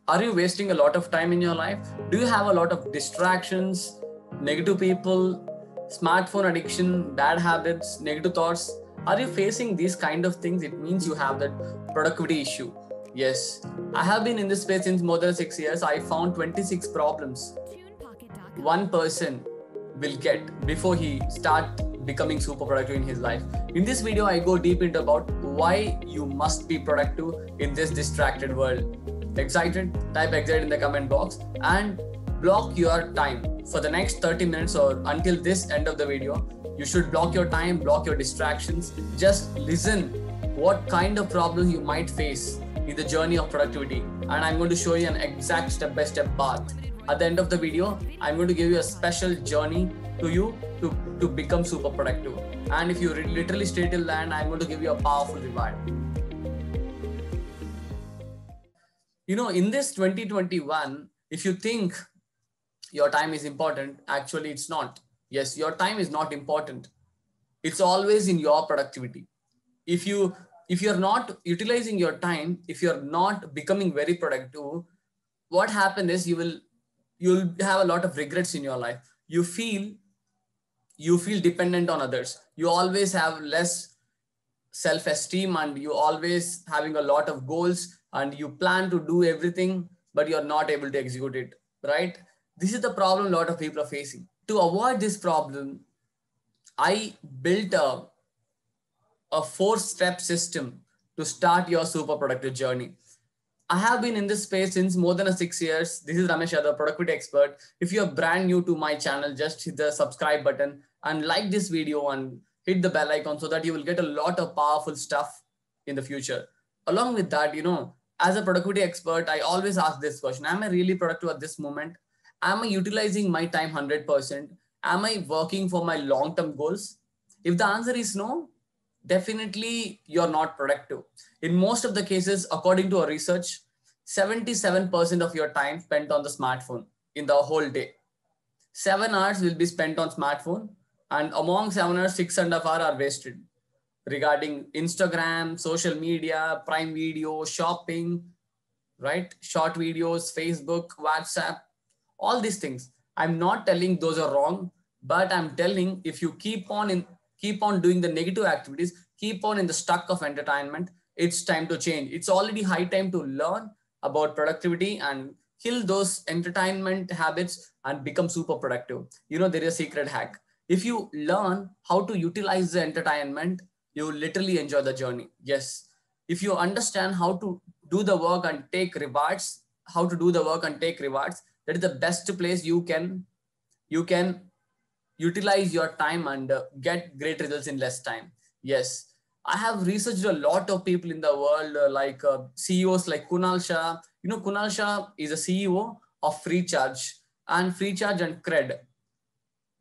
Are you wasting a lot of time in your life? Do you have a lot of distractions, negative people, smartphone addiction, bad habits, negative thoughts? Are you facing these kind of things? It means you have that productivity issue. Yes, I have been in this space since more than 6 years. I found 26 problems one person will get before he start becoming super productive in his life. In this video, I go deep into about why you must be productive in this distracted world. Excited? Type excited in the comment box and block your time for the next 30 minutes or until this end of the video. You should block your time, block your distractions. Just listen what kind of problems you might face in the journey of productivity. And I'm going to show you an exact step-by-step path. At the end of the video, I'm going to give you a special journey to you to become super productive. And if you literally stay till the end, I'm going to give you a powerful reward. You know, in this 2021, if you think your time is important, actually it's not. Yes, your time is not important. It's always in your productivity. If you're not utilizing your time, if you're not becoming very productive, what happens is you'll have a lot of regrets in your life. You feel dependent on others. You always have less self-esteem and you always having a lot of goals and you plan to do everything, but you're not able to execute it, right? This is the problem a lot of people are facing. To avoid this problem, I built a 4-step system to start your super productive journey. I have been in this space since more than 6 years. This is Ramesh Yadav, productivity expert. If you're brand new to my channel, just hit the subscribe button and like this video and hit the bell icon so that you will get a lot of powerful stuff in the future. Along with that, you know, as a productivity expert, I always ask this question: am I really productive at this moment? Am I utilizing my time 100%? Am I working for my long-term goals? If the answer is no, definitely you're not productive. In most of the cases, according to our research, 77% of your time spent on the smartphone in the whole day. 7 hours will be spent on smartphone, and among 7 hours, 6.5 hours are wasted regarding Instagram, social media, Prime Video, shopping, right? Short videos, Facebook, WhatsApp, all these things. I'm not telling those are wrong, but I'm telling if you keep on doing the negative activities, keep on in the stuck of entertainment, it's time to change. It's already high time to learn about productivity and kill those entertainment habits and become super productive. You know, there is a secret hack. If you learn how to utilize the entertainment, you literally enjoy the journey. Yes. If you understand how to do the work and take rewards, that is the best place you can utilize your time and get great results in less time. Yes, I have researched a lot of people in the world, like CEOs like Kunal Shah. You know, Kunal Shah is a CEO of Freecharge and Cred.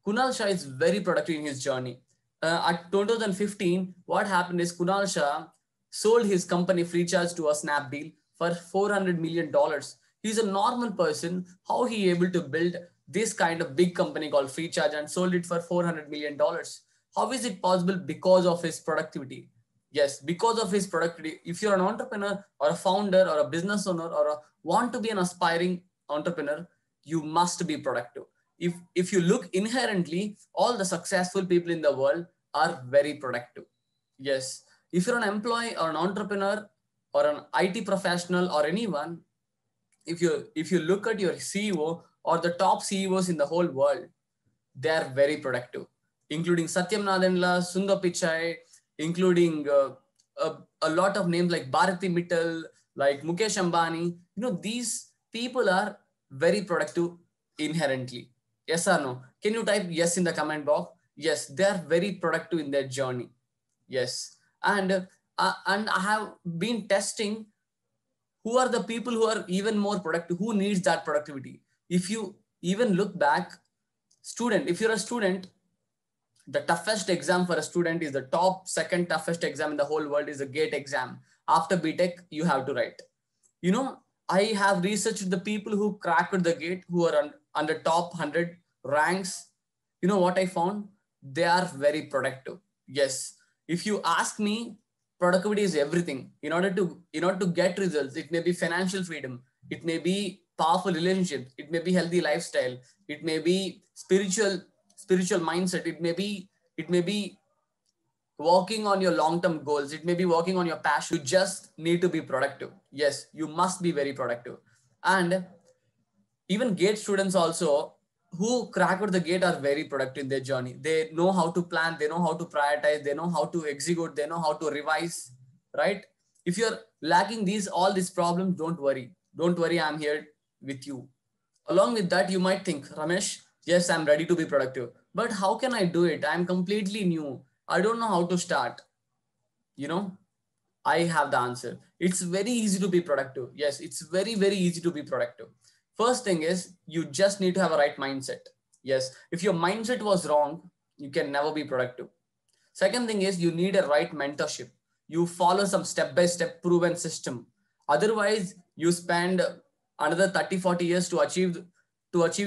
Kunal Shah is very productive in his journey. At 2015, what happened is Kunal Shah sold his company Freecharge to a Snapdeal for $400 million. He's a normal person. How he able to build this kind of big company called Freecharge and sold it for $400 million? How is it possible? Because of his productivity. Yes, because of his productivity. If you're an entrepreneur or a founder or a business owner or want to be an aspiring entrepreneur, you must be productive. If you look inherently, all the successful people in the world are very productive. Yes, if you're an employee or an entrepreneur or an IT professional or anyone, if you look at your CEO or the top CEOs in the whole world, they are very productive, including Satyam Nadella, Sundar Pichai, including a lot of names like Bharati Mittal, like Mukesh Ambani. You know, these people are very productive inherently. Yes or no? Can you type yes in the comment box? Yes, they are very productive in their journey. Yes, and I have been testing who are the people who are even more productive, who needs that productivity. If you even look back, if you're a student, the toughest exam for a student is the second toughest exam in the whole world is the GATE exam. After BTech, you have to write. You know, I have researched the people who cracked the GATE, who are on the top 100 ranks. You know what I found? They are very productive. Yes. If you ask me, productivity is everything. In order to get results, it may be financial freedom, it may be powerful relationships, it may be healthy lifestyle, it may be spiritual mindset, it may be working on your long-term goals, it may be working on your passion. You just need to be productive. Yes, you must be very productive. And even gate students also who crack out the gate are very productive in their journey. They know how to plan, they know how to prioritize, they know how to execute, they know how to revise, right? If you're lacking all these problems, don't worry, I'm here with you. Along with that, you might think, Ramesh, yes, I'm ready to be productive, but how can I do it? I'm completely new, I don't know how to start. You know, I have the answer. It's very easy to be productive. Yes, it's very, very easy to be productive. First thing is you just need to have a right mindset. Yes, if your mindset was wrong, you can never be productive. Second thing is you need a right mentorship. You follow some step-by-step proven system. Otherwise, you spend another 30, 40 years to achieve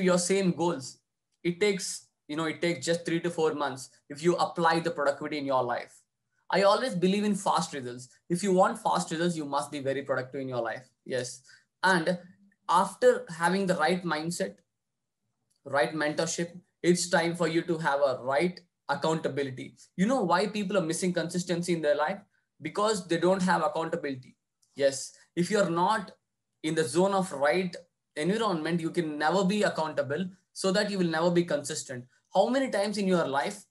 your same goals. It takes, it takes just 3 to 4 months if you apply the productivity in your life. I always believe in fast results. If you want fast results, you must be very productive in your life. Yes. And after having the right mindset, right mentorship, it's time for you to have a right accountability. You know why people are missing consistency in their life? Because they don't have accountability. Yes. If you're not in the zone of right environment, you can never be accountable, so that you will never be consistent. How many times in your life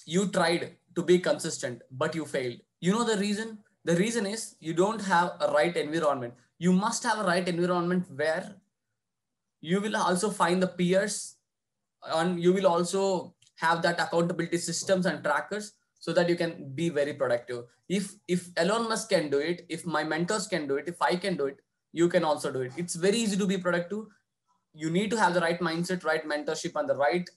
you tried to be consistent, but you failed? You know the reason? The reason is you don't have a right environment. You must have a right environment where you will also find the peers, and you will also have that accountability systems and trackers, so that you can be very productive. If Elon Musk can do it, if my mentors can do it, if I can do it, you can also do it. It's very easy to be productive. You need to have the right mindset, right mentorship, and the right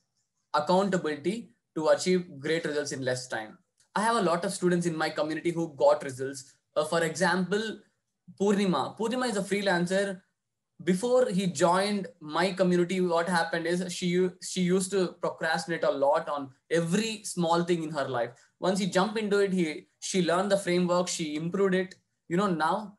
accountability to achieve great results in less time. I have a lot of students in my community who got results. For example, Purnima is a freelancer. Before he joined my community, what happened is she used to procrastinate a lot on every small thing in her life. Once he jumped into it, she learned the framework, she improved it. Now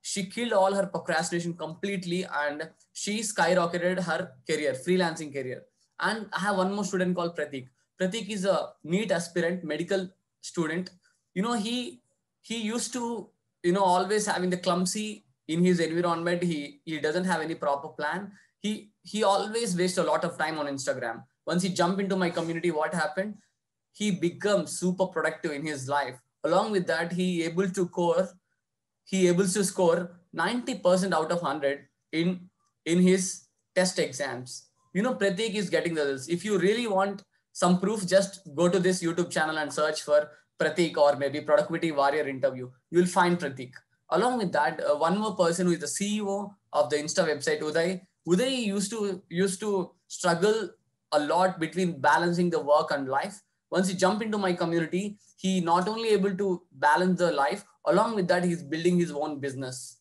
she killed all her procrastination completely, and she skyrocketed her career, freelancing career. And I have one more student called Pratik. Pratik is a NEET aspirant, medical student. He used to, always having the clumsy in his environment. He doesn't have any proper plan. He always wastes a lot of time on Instagram. Once he jumped into my community, what happened? He becomes super productive in his life. Along with that, he able to score 90% out of 100 in his test exams. Pratik is getting the results. If you really want some proof, just go to this YouTube channel and search for Pratik, or maybe Productivity Warrior interview. You'll find Pratik. Along with that, one more person who is the CEO of the Insta website, Uday. Uday used to struggle a lot between balancing the work and life. Once he jumped into my community, he not only able to balance the life, along with that, he's building his own business.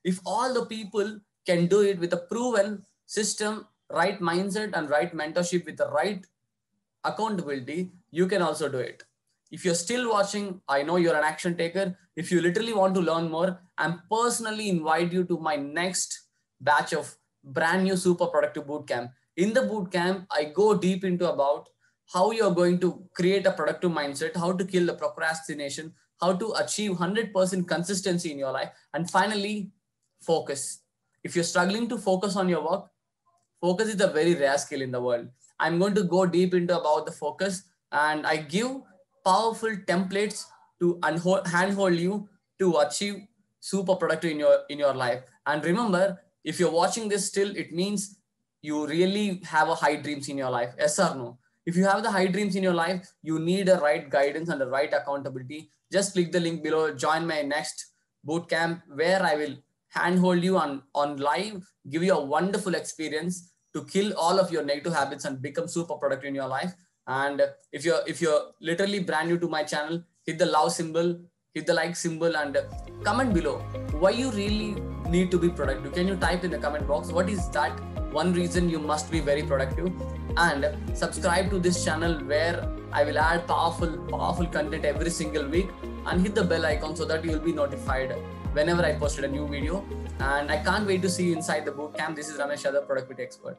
If all the people can do it with a proven system, right mindset, and right mentorship with the right accountability, you can also do it. If you're still watching, I know you're an action taker. If you literally want to learn more, I'm personally invite you to my next batch of brand new super productive bootcamp. In the bootcamp, I go deep into about how you're going to create a productive mindset, how to kill the procrastination, how to achieve 100% consistency in your life, and finally, focus. If you're struggling to focus on your work, focus is a very rare skill in the world. I'm going to go deep into about the focus, and I give powerful templates to handhold you to achieve super productive in your life. And remember, if you're watching this still, it means you really have a high dreams in your life. Yes or no? If you have the high dreams in your life, you need a right guidance and the right accountability. Just click the link below, join my next bootcamp, where I will handhold you on live, give you a wonderful experience to kill all of your negative habits and become super productive in your life. And if you're literally brand new to my channel, hit the love symbol, hit the like symbol, and comment below why you really need to be productive. Can you type in the comment box what is that one reason you must be very productive? And subscribe to this channel, where I will add powerful content every single week, and hit the bell icon so that you will be notified whenever I posted a new video. And I can't wait to see you inside the boot camp. This is Ramesh Yadav, productivity expert.